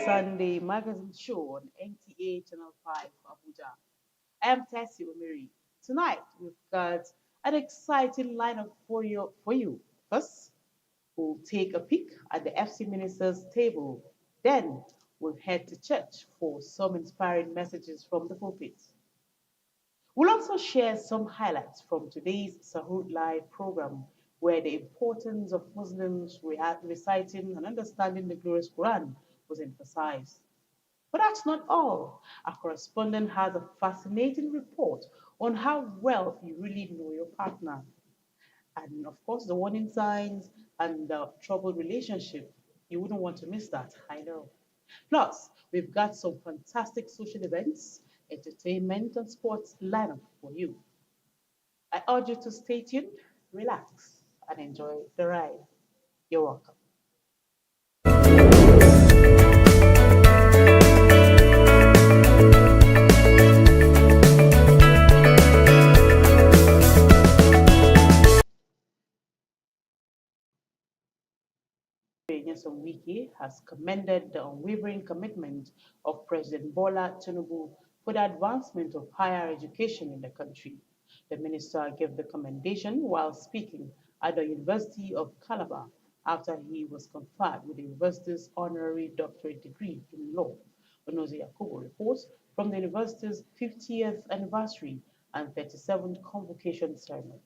Sunday magazine show on NTA Channel 5 Abuja. I am Tessie Omiri. Tonight we've got an exciting lineup for you. First, we'll take a peek at the FC minister's table. Then we'll head to church for some inspiring messages from the pulpit. We'll also share some highlights from today's Sahur Live program, where the importance of Muslims reciting and understanding the glorious Quran was emphasized. But that's not all. Our correspondent has a fascinating report on how well you really know your partner. And of course, the warning signs and the troubled relationship. You wouldn't want to miss that, I know. Plus, we've got some fantastic social events, entertainment, and sports lineup for you. I urge you to stay tuned, relax, and enjoy the ride. You're welcome. Nyesom Wiki has commended the unwavering commitment of President Bola Tinubu for the advancement of higher education in the country. The minister gave the commendation while speaking at the University of Calabar after he was conferred with the university's honorary doctorate degree in law. Onoze Yakubu reports from the university's 50th anniversary and 37th convocation ceremony.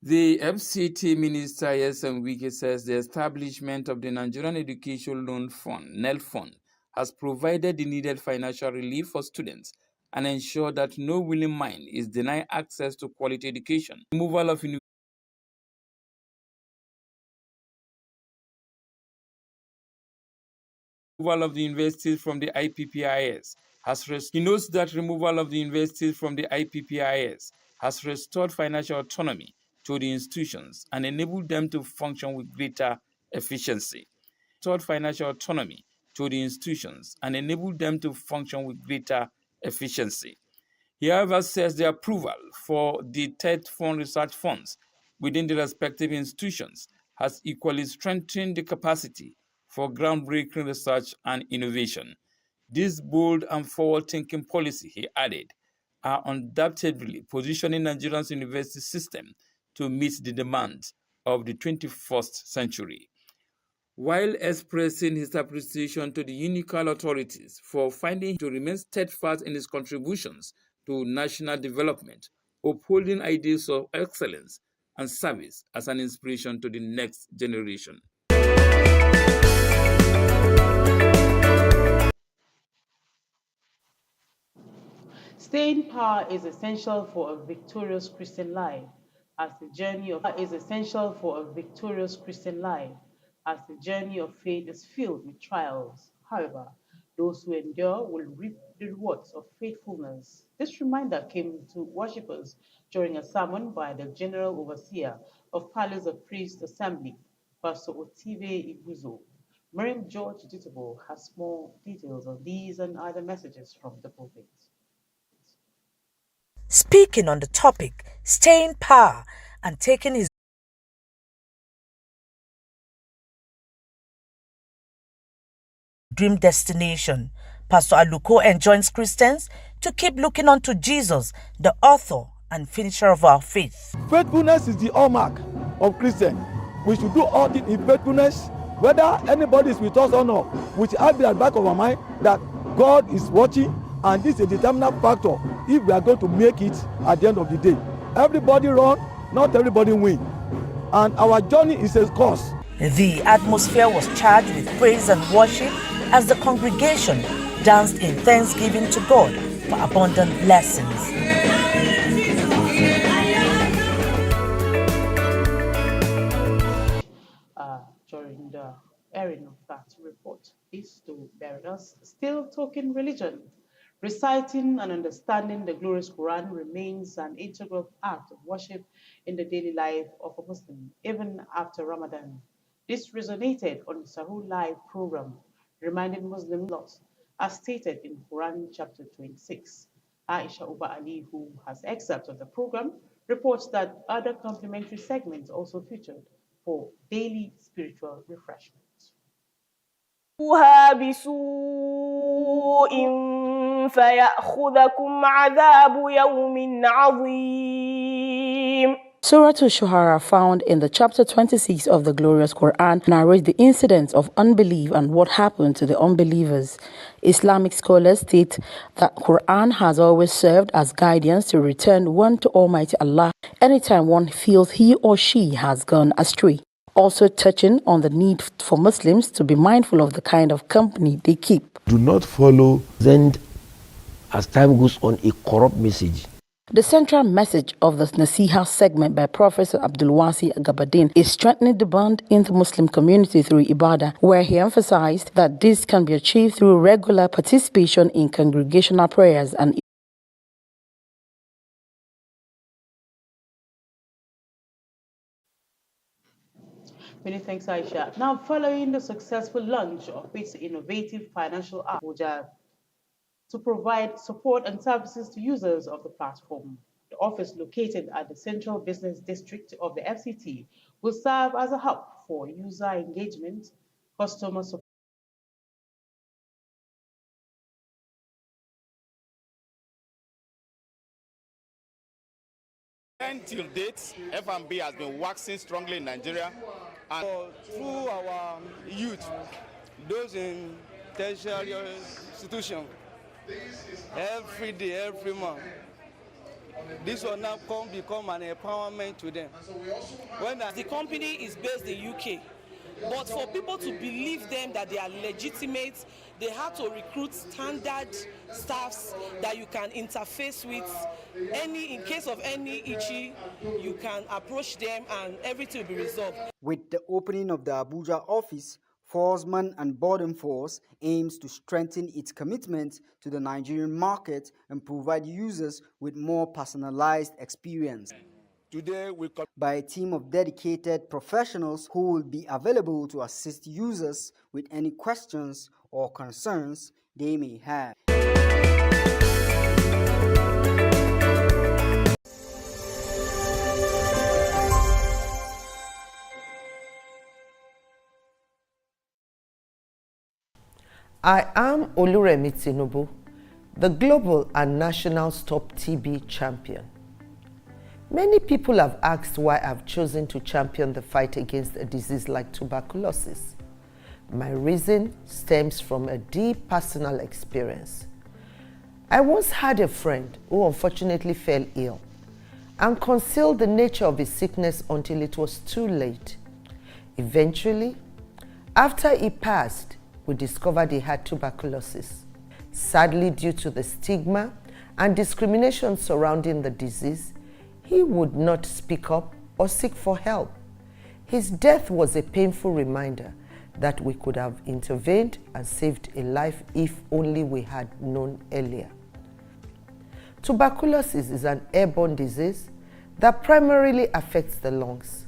The FCT Minister Yesem Wike says the establishment of the Nigerian Education Loan Fund, NEL Fund, has provided the needed financial relief for students and ensured that no willing mind is denied access to quality education. Removal of the universities from the IPPIS he notes that removal of the universities from the IPPIS has restored financial autonomy to the institutions and enabled them to function with greater efficiency. Restored financial autonomy to the institutions and enabled them to function with greater efficiency. He, however, says the approval for the TED Fund research funds within the respective institutions has equally strengthened the capacity for groundbreaking research and innovation. This bold and forward-thinking policy, he added, are undoubtedly positioning Nigeria's university system to meet the demands of the 21st century. While expressing his appreciation to the UNICAL authorities for finding to remain steadfast in his contributions to national development, upholding ideals of excellence and service as an inspiration to the next generation. Staying power is essential for a victorious Christian life, as the journey of faith is filled with trials. However, those who endure will reap the rewards of faithfulness. This reminder came to worshippers during a sermon by the General Overseer of Palace of Priest Assembly, Pastor Otive Iguzo. Miriam George Ditabo has more details on these and other messages from the pulpit. Speaking on the topic, staying power and taking his dream destination, Pastor Aluko enjoins Christians to keep looking unto Jesus, the author and finisher of our faith. Faithfulness is the hallmark of Christian. We should do all things in faithfulness, whether anybody is with us or not. We should have at the back of our mind that God is watching, and this is a determinant factor if we are going to make it at the end of the day. Everybody run, not everybody win. And our journey is a course. The atmosphere was charged with praise and worship as the congregation danced in thanksgiving to God for abundant blessings. During the airing of that report is to bear with us. Still talking religion. Reciting and understanding the glorious Quran remains an integral act of worship in the daily life of a Muslim, even after Ramadan. This resonated on the Sahur Live program, reminding Muslim laws, as stated in Quran chapter 26. Aisha Uba Ali, who has excerpts of the program, reports that other complementary segments also featured for daily spiritual refreshment. بسوء فيأخذكم عذاب يوم عظيم. Surah Al-Shuhara, found in the chapter 26 of the glorious Quran, narrates the incidents of unbelief and what happened to the unbelievers. Islamic scholars state that Quran has always served as guidance to return one to Almighty Allah anytime one feels he or she has gone astray. Also touching on the need for Muslims to be mindful of the kind of company they keep. Do not follow, send as time goes on a corrupt message. The central message of the Nasiha segment by Professor Abdulwasi Gabadin is strengthening the bond in the Muslim community through Ibadah, where he emphasized that this can be achieved through regular participation in congregational prayers and Many thanks, Aisha. Now, following the successful launch of its innovative financial app, Abuja, to provide support and services to users of the platform. The office located at the Central Business District of the FCT will serve as a hub for user engagement, customer support. Till date, F&B has been waxing strongly in Nigeria. And through our youth, those in tertiary institution, every day, every month, this will now become an empowerment to them. The company is based in UK, but for people to believe them that they are legitimate, they have to recruit standard staffs that you can interface with. In case of any issue, you can approach them and everything will be resolved. With the opening of the Abuja office, Forsman and Borden Force aims to strengthen its commitment to the Nigerian market and provide users with more personalized experience. Today, by a team of dedicated professionals who will be available to assist users with any questions or concerns they may have. I am Oluremi Tinubu, the global and national Stop TB champion. Many people have asked why I've chosen to champion the fight against a disease like tuberculosis. My reason stems from a deep personal experience. I once had a friend who unfortunately fell ill and concealed the nature of his sickness until it was too late. Eventually, after he passed, we discovered he had tuberculosis. Sadly, due to the stigma and discrimination surrounding the disease, he would not speak up or seek for help. His death was a painful reminder that we could have intervened and saved a life if only we had known earlier. Tuberculosis is an airborne disease that primarily affects the lungs.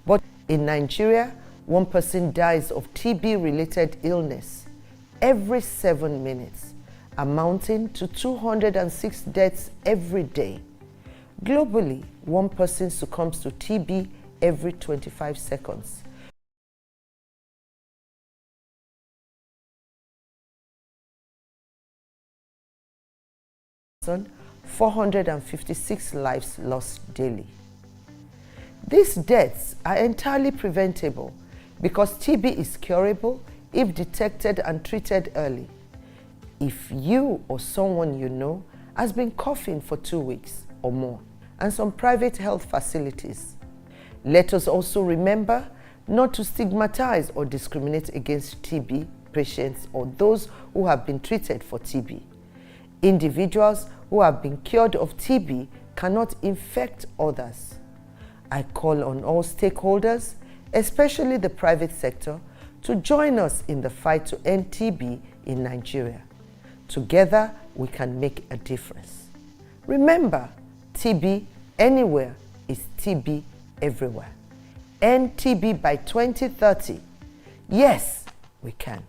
But in Nigeria, one person dies of TB-related illness every 7 minutes, amounting to 206 deaths every day. Globally, one person succumbs to TB every 25 seconds. And 456 lives lost daily. These deaths are entirely preventable because TB is curable if detected and treated early. If you or someone you know has been coughing for 2 weeks or more, and some private health facilities, let us also remember not to stigmatize or discriminate against TB patients or those who have been treated for TB. Individuals who have been cured of TB cannot infect others. I call on all stakeholders, especially the private sector, to join us in the fight to end TB in Nigeria. Together, we can make a difference. Remember, TB anywhere is TB everywhere. End TB by 2030. Yes, we can.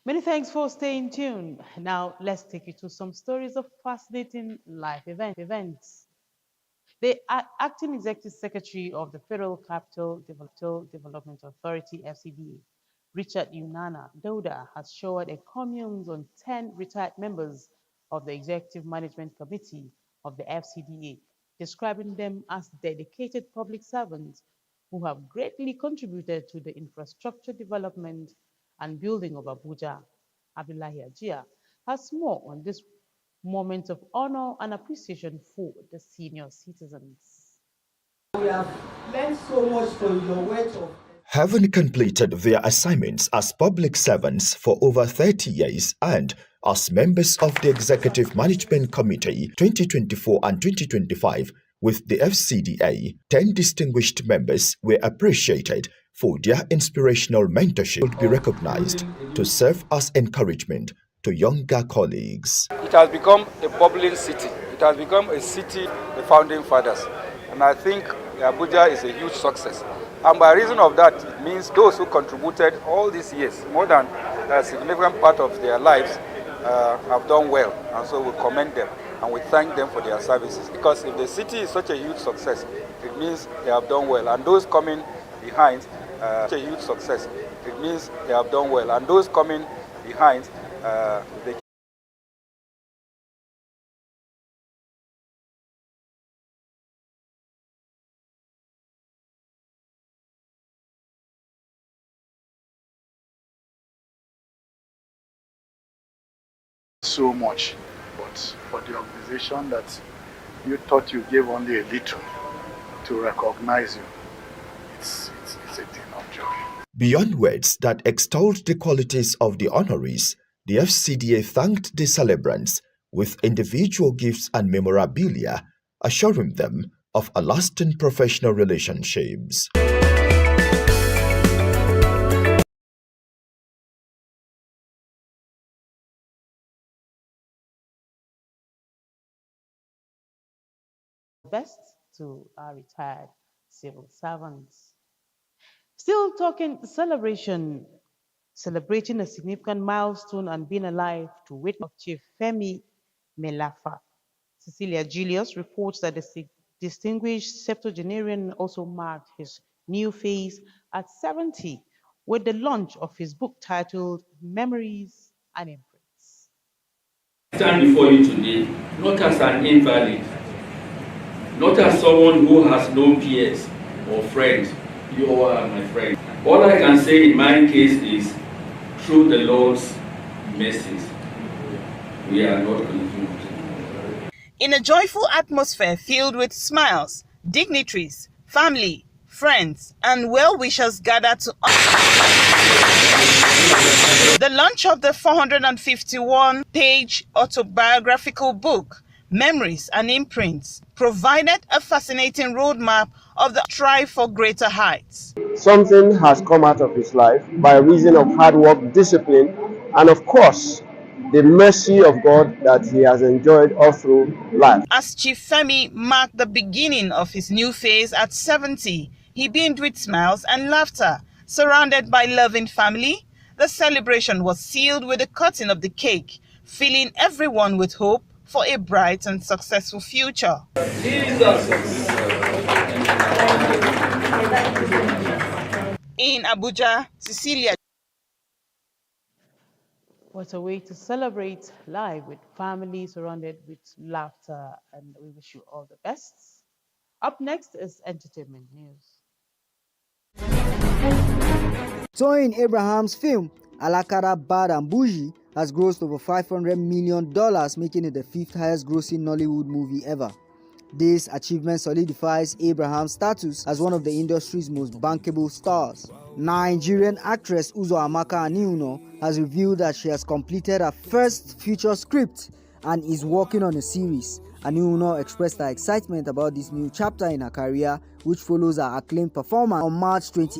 Many thanks for staying tuned. Now, let's take you to some stories of fascinating life events. The acting executive secretary of the Federal Capital Development Authority, FCDA, Richard Unana Dauda, has showered encomiums on 10 retired members of the Executive Management Committee of the FCDA, describing them as dedicated public servants who have greatly contributed to the infrastructure development and building of Abuja. Abdullahi Ajia has more on this moment of honor and appreciation for the senior citizens. We have learned so much from your words of having completed their assignments as public servants for over 30 years and as members of the Executive Management Committee 2024 and 2025 with the FCDA, 10 distinguished members were appreciated for their inspirational mentorship would be recognized to serve as encouragement to younger colleagues. It has become a bubbling city. It has become a city of the founding fathers. And I think Abuja is a huge success. And by reason of that, it means those who contributed all these years, more than a significant part of their lives, have done well. And so we commend them and we thank them for their services. Because if the city is such a huge success, it means they have done well. And those coming behind, such a huge success, it means they have done well. And those coming behind, they so much, but for the organization that you thought you gave only a little to recognize you, it's a thing of joy. Beyond words that extolled the qualities of the honorees, the FCDA thanked the celebrants with individual gifts and memorabilia, assuring them of a lasting professional relationships. Best to our retired civil servants. Still talking celebrating a significant milestone and being alive to witness Chief Femi Melafa. Cecilia Julius reports that the distinguished septuagenarian also marked his new phase at 70 with the launch of his book titled Memories and Imprints. I stand before you today not as an invalid, not as someone who has no peers or friends. You all are my friends. All I can say in my case is, through the Lord's mercies, we are not consumed. In a joyful atmosphere filled with smiles, dignitaries, family, friends, and well-wishers gathered to the launch of the 451-page autobiographical book, Memories and Imprints, provided a fascinating roadmap of the strive for greater heights. Something has come out of his life by reason of hard work, discipline, and of course, the mercy of God that he has enjoyed all through life. As Chief Femi marked the beginning of his new phase at 70, he beamed with smiles and laughter. Surrounded by loving family, the celebration was sealed with the cutting of the cake, filling everyone with hope for a bright and successful future. In Abuja, Cecilia. What a way to celebrate life with family surrounded with laughter, and we wish you all the best. Up next is entertainment news. Toyin Abraham's film Alakara Bad and Bougie has grossed over $500 million, making it the fifth highest grossing Nollywood movie ever. This achievement solidifies Abraham's status as one of the industry's most bankable stars. Nigerian actress Uzo Amaka Aniuno has revealed that she has completed her first feature script and is working on a series. Aniuno expressed her excitement about this new chapter in her career, which follows her acclaimed performance on March 28.